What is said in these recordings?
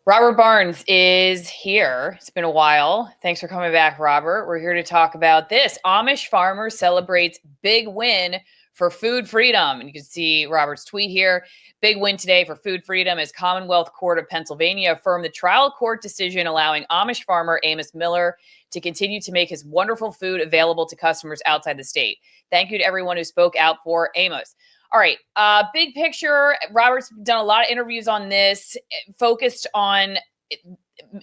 Robert Barnes is here. It's been a while. Thanks for coming back, Robert. We're here to talk about this. Amish farmer celebrates big win for food freedom. And you can see Robert's tweet here. Big win today for food freedom as Commonwealth Court of Pennsylvania affirmed the trial court decision allowing Amish farmer Amos Miller to continue to make his wonderful food available to customers outside the state. Thank you to everyone who spoke out for Amos. All right. Big picture. Robert's done a lot of interviews on this, focused on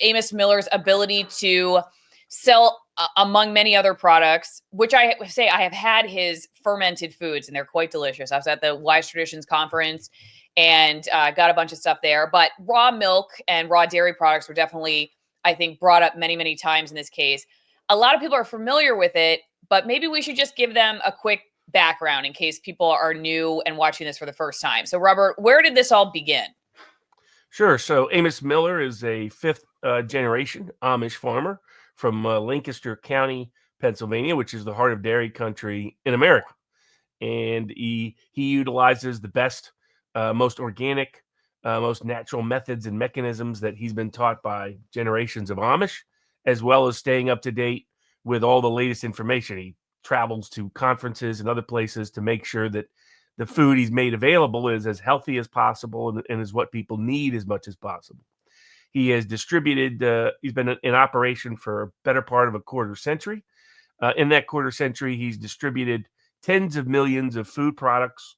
Amos Miller's ability to sell, among many other products, which I say I have had his fermented foods, and they're quite delicious. I was at the Wise Traditions conference and got a bunch of stuff there. But raw milk and raw dairy products were definitely, I think, brought up many, many times in this case. A lot of people are familiar with it, but maybe we should just give them a quick background in case people are new and watching this for the first time. So, Robert, where did this all begin? Sure. So Amos Miller is a fifth generation Amish farmer from Lancaster County, Pennsylvania, which is the heart of dairy country in America. And he utilizes the best, most organic, most natural methods and mechanisms that he's been taught by generations of Amish, as well as staying up to date with all the latest information. He travels to conferences and other places to make sure that the food he's made available is as healthy as possible and is what people need as much as possible. He has distributed, he's been in operation for a better part of a quarter century. In that quarter century, he's distributed tens of millions of food products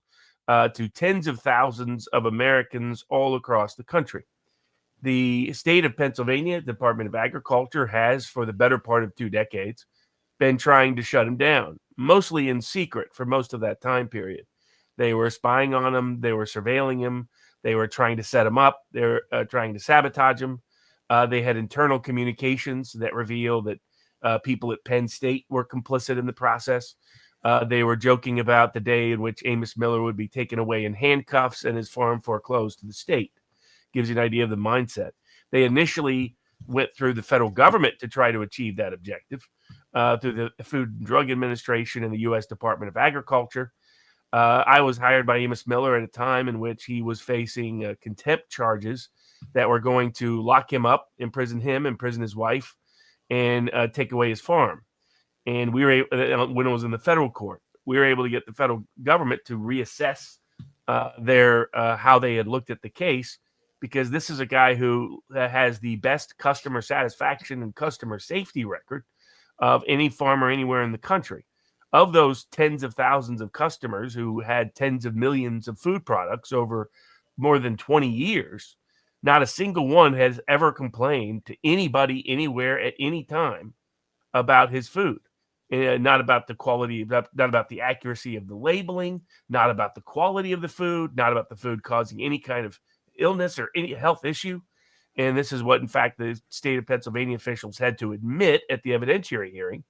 to tens of thousands of Americans all across the country. The state of Pennsylvania Department of Agriculture has, for the better part of 2 decades, been trying to shut him down, mostly in secret for most of that time period. They were spying on him. They were surveilling him. They were trying to set him up. They were trying to sabotage him. They had internal communications that reveal that people at Penn State were complicit in the process. They were joking about the day in which Amos Miller would be taken away in handcuffs and his farm foreclosed to the state. Gives you an idea of the mindset. They initially went through the federal government to try to achieve that objective. Through the Food and Drug Administration and the U.S. Department of Agriculture. I was hired by Amos Miller at a time in which he was facing contempt charges that were going to lock him up, imprison his wife, and take away his farm. And we were able, when it was in the federal court, we were able to get the federal government to reassess how they had looked at the case, because this is a guy who has the best customer satisfaction and customer safety record of any farmer anywhere in the country. Of those tens of thousands of customers who had tens of millions of food products over more than 20 years, not a single one has ever complained to anybody anywhere at any time about his food. Not about the quality, not about the accuracy of the labeling, not about the quality of the food, not about the food causing any kind of illness or any health issue. And this is what, in fact, the state of Pennsylvania officials had to admit at the evidentiary hearing,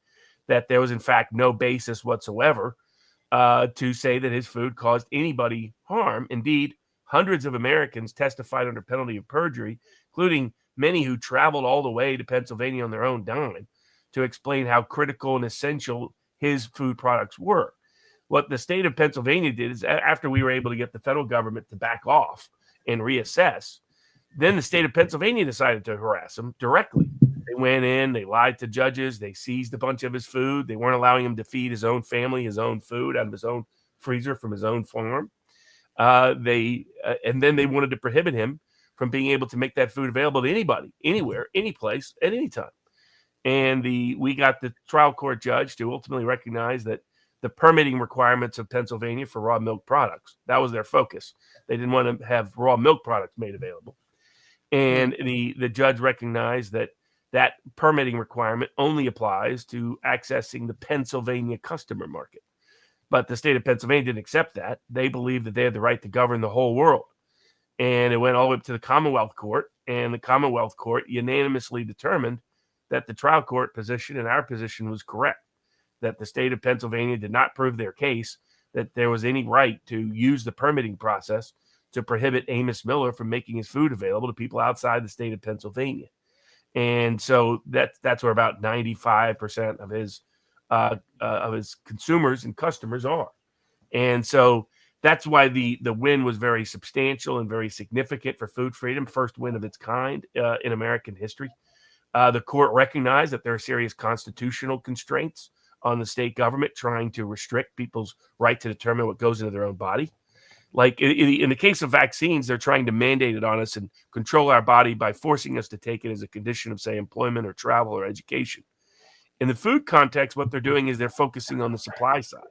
that there was, in fact, no basis whatsoever to say that his food caused anybody harm. Indeed, hundreds of Americans testified under penalty of perjury, including many who traveled all the way to Pennsylvania on their own dime to explain how critical and essential his food products were. What the state of Pennsylvania did is, after we were able to get the federal government to back off and reassess, then the state of Pennsylvania decided to harass him directly. They went in, they lied to judges, they seized a bunch of his food. They weren't allowing him to feed his own family his own food out of his own freezer from his own farm. And then they wanted to prohibit him from being able to make that food available to anybody, anywhere, any place, at any time. And we got the trial court judge to ultimately recognize that the permitting requirements of Pennsylvania for raw milk products, that was their focus. They didn't want to have raw milk products made available. And the judge recognized that permitting requirement only applies to accessing the Pennsylvania customer market. But the state of Pennsylvania didn't accept that. They believed that they had the right to govern the whole world. And it went all the way up to the Commonwealth Court, and the Commonwealth Court unanimously determined that the trial court position and our position was correct, that the state of Pennsylvania did not prove their case, that there was any right to use the permitting process to prohibit Amos Miller from making his food available to people outside the state of Pennsylvania. And so that's where about 95% of his consumers and customers are. And so that's why the win was very substantial and very significant for food freedom, first win of its kind in American history. The court recognized that there are serious constitutional constraints on the state government trying to restrict people's right to determine what goes into their own body. Like in the case of vaccines, they're trying to mandate it on us and control our body by forcing us to take it as a condition of, say, employment or travel or education. In the food context, what they're doing is they're focusing on the supply side.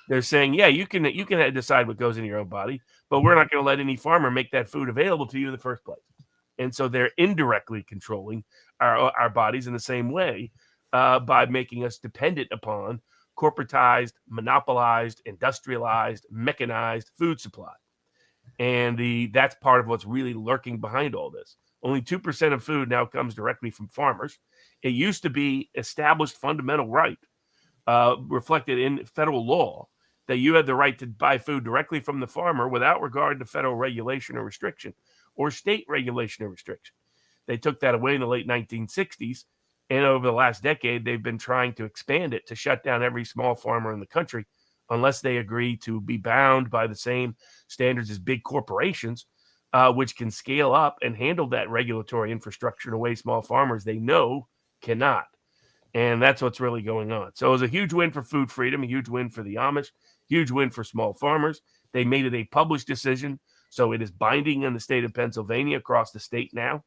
They're saying, yeah, you can decide what goes in your own body, but we're not going to let any farmer make that food available to you in the first place. And so they're indirectly controlling our bodies in the same way by making us dependent upon corporatized, monopolized, industrialized, mechanized food supply. And that's part of what's really lurking behind all this. Only 2% of food now comes directly from farmers. It used to be established fundamental right reflected in federal law that you had the right to buy food directly from the farmer without regard to federal regulation or restriction or state regulation or restriction. They took that away in the late 1960s. And over the last decade, they've been trying to expand it to shut down every small farmer in the country unless they agree to be bound by the same standards as big corporations, which can scale up and handle that regulatory infrastructure in a way small farmers they know cannot. And that's what's really going on. So it was a huge win for food freedom, a huge win for the Amish, huge win for small farmers. They made it a published decision. So it is binding in the state of Pennsylvania across the state now.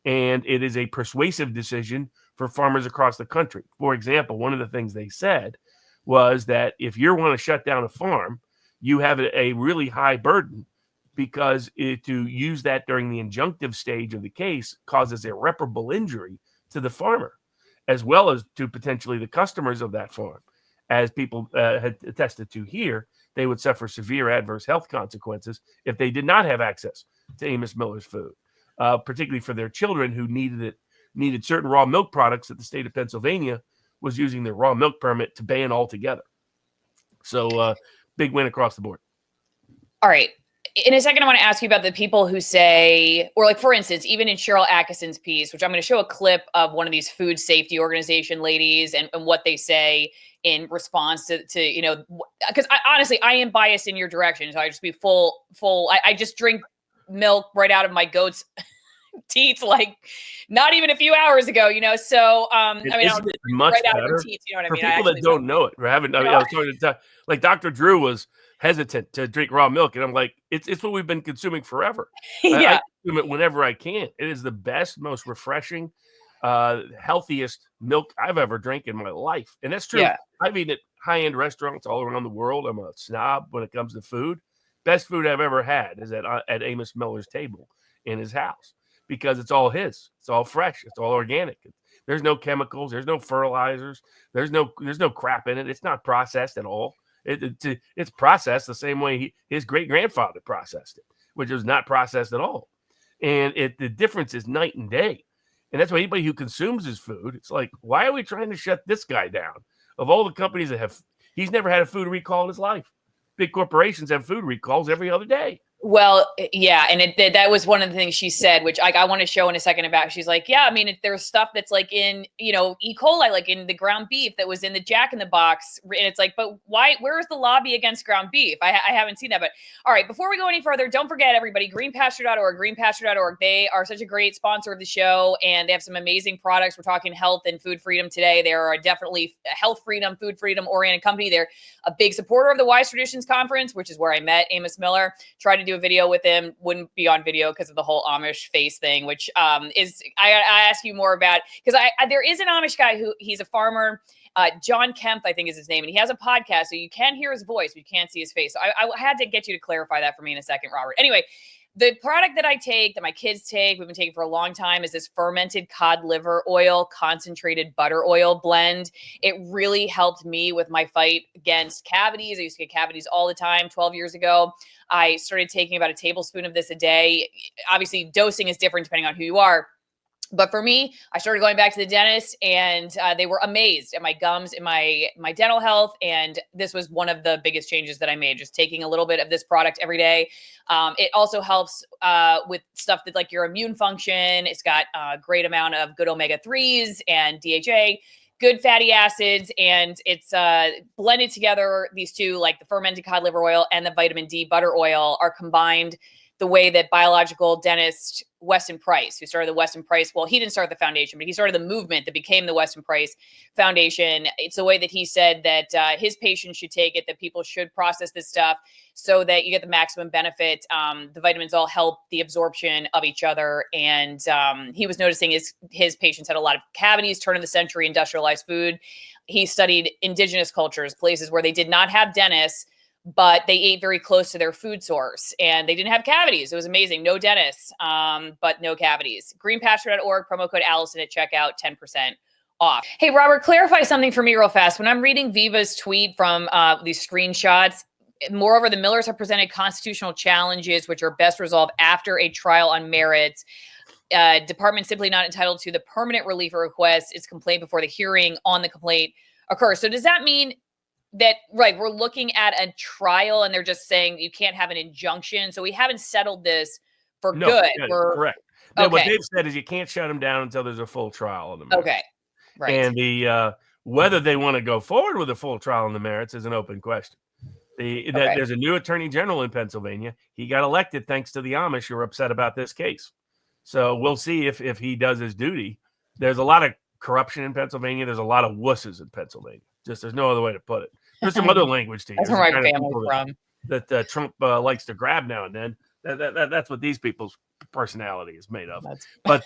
And it is a persuasive decision for farmers across the country. For example, one of the things they said was that if you want to shut down a farm, you have a really high burden because to use that during the injunctive stage of the case causes irreparable injury to the farmer, as well as to potentially the customers of that farm. As people had attested to here, they would suffer severe adverse health consequences if they did not have access to Amos Miller's food, particularly for their children who needed certain raw milk products that the state of Pennsylvania was using their raw milk permit to ban altogether. So big win across the board. All right. In a second, I want to ask you about the people who say, or like, for instance, even in Cheryl Atkinson's piece, which I'm going to show a clip of one of these food safety organization ladies and what they say in response to because honestly, I am biased in your direction. So I just be full. I just drink milk right out of my goat's teats, like not even a few hours ago, so I mean, isn't it much right better out of her teats, you know what I mean? For people that don't know it or haven't, I was talking to like Dr. Drew was hesitant to drink raw milk, and I'm like, it's what we've been consuming forever. I consume it whenever I can. It is the best, most refreshing, healthiest milk I've ever drank in my life, and that's true. Yeah. I've eaten at high-end restaurants all around the world. I'm a snob when it comes to food. Best food I've ever had is at Amos Miller's table in his house, because it's all his. It's all fresh. It's all organic. There's no chemicals. There's no fertilizers. There's no crap in it. It's not processed at all. It's processed the same way his great grandfather processed it, which was not processed at all. And the difference is night and day. And that's why anybody who consumes his food, it's like, why are we trying to shut this guy down? Of all the companies that he's never had a food recall in his life. Big corporations have food recalls every other day. Well, yeah, and that was one of the things she said, which I want to show in a second about. She's like, yeah, I mean, there's stuff that's like in, E. coli, like in the ground beef that was in the Jack in the Box. And it's like, but why, where is the lobby against ground beef? I haven't seen that. But all right, before we go any further, don't forget, everybody, greenpasture.org. They are such a great sponsor of the show, and they have some amazing products. We're talking health and food freedom today. They are definitely a health freedom, food freedom oriented company. They're a big supporter of the Wise Traditions Conference, which is where I met Amos Miller. Tried to do a video with him, wouldn't be on video because of the whole Amish face thing, which is I ask you more about, because there is an Amish guy he's a farmer, John Kemp, I think is his name, and he has a podcast, so you can hear his voice, but you can't see his face. So I had to get you to clarify that for me in a second, Robert. Anyway, the product that I take, that my kids take, we've been taking for a long time, is this fermented cod liver oil, concentrated butter oil blend. It really helped me with my fight against cavities. I used to get cavities all the time 12 years ago. I started taking about a tablespoon of this a day. Obviously, dosing is different depending on who you are. But for me, I started going back to the dentist, and they were amazed at my gums and my dental health. And this was one of the biggest changes that I made, just taking a little bit of this product every day. It also helps with stuff that like your immune function. It's got a great amount of good omega-3s and DHA. good fatty acids, and it's blended together. These two, like the fermented cod liver oil and the vitamin D butter oil, are combined the way that biological dentist Weston Price, who started the Weston Price, well, he didn't start the foundation, but he started the movement that became the Weston Price Foundation. It's the way that he said that his patients should take it, that people should process this stuff so that you get the maximum benefit. The vitamins all help the absorption of each other. And he was noticing his patients had a lot of cavities, turn of the century industrialized food. He studied indigenous cultures, places where they did not have dentists, but they ate very close to their food source and they didn't have cavities. It was amazing. No dentists, but no cavities. Greenpasture.org, promo code Allison at checkout, 10% off. Hey, Robert, clarify something for me real fast. When I'm reading Viva's tweet from these screenshots, moreover, the Millers have presented constitutional challenges which are best resolved after a trial on merits. Department simply not entitled to the permanent relief request. Its complaint before the hearing on the complaint occurs. So does that mean that, right, we're looking at a trial and they're just saying you can't have an injunction? So we haven't settled this for good. Correct. Okay. What they've said is you can't shut them down until there's a full trial on the merits. Okay. Right. And the whether they want to go forward with a full trial on the merits is an open question. There's a new attorney general in Pennsylvania. He got elected thanks to the Amish who are upset about this case. So we'll see if he does his duty. There's a lot of corruption in Pennsylvania. There's a lot of wusses in Pennsylvania. Just there's no other way to put it. There's some other language to use. That's where my family's from. That Trump likes to grab now and then. That's what these people's personality is made of. But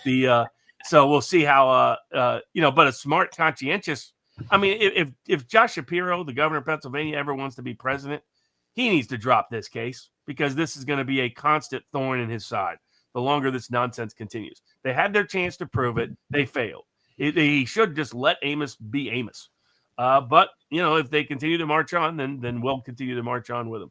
so we'll see how but a smart, conscientious. I mean, if Josh Shapiro, the governor of Pennsylvania, ever wants to be president, he needs to drop this case because this is going to be a constant thorn in his side the longer this nonsense continues. They had their chance to prove it. They failed. He should just let Amos be Amos. But, if they continue to march on, then we'll continue to march on with them.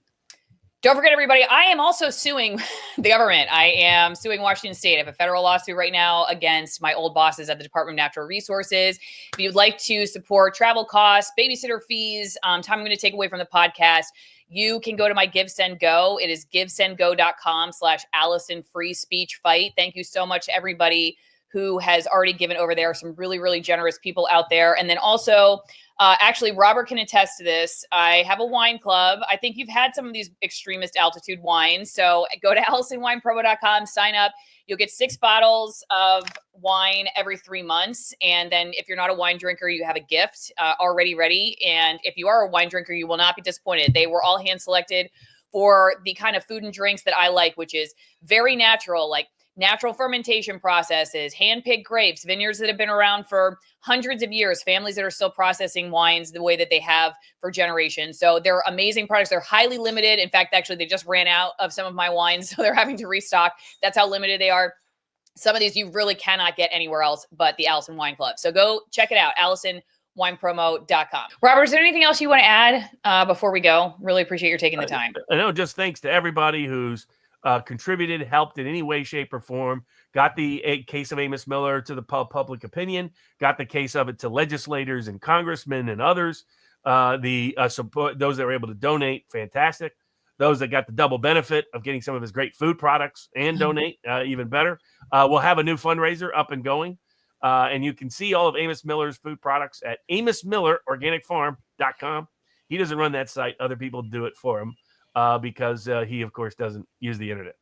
Don't forget, everybody, I am also suing the government. I am suing Washington State. I have a federal lawsuit right now against my old bosses at the Department of Natural Resources. If you'd like to support travel costs, babysitter fees, time I'm going to take away from the podcast, you can go to my Give, Send, Go. It is givesendgo.com/Allison Free Speech Fight. Thank you so much to everybody who has already given over there. Some really, really generous people out there. And then also, actually, Robert can attest to this. I have a wine club. I think you've had some of these extremist altitude wines. So go to AllisonWinePromo.com, sign up. You'll get 6 bottles of wine every 3 months. And then if you're not a wine drinker, you have a gift already ready. And if you are a wine drinker, you will not be disappointed. They were all hand selected for the kind of food and drinks that I like, which is very natural, like natural fermentation processes, hand-picked grapes, vineyards that have been around for hundreds of years, families that are still processing wines the way that they have for generations. So they're amazing products. They're highly limited. In fact, actually, they just ran out of some of my wines, so they're having to restock. That's how limited they are. Some of these you really cannot get anywhere else but the Allison Wine Club. So go check it out, AllisonWinePromo.com. Robert, is there anything else you want to add before we go? Really appreciate your taking the time. I know, just thanks to everybody who's contributed, helped in any way, shape, or form, got the case of Amos Miller to the public opinion, got the case of it to legislators and congressmen and others. The support, those that were able to donate, fantastic. Those that got the double benefit of getting some of his great food products and donate, even better. We'll have a new fundraiser up and going. And you can see all of Amos Miller's food products at AmosMillerOrganicFarm.com. He doesn't run that site. Other people do it for him. Because he, of course, doesn't use the internet.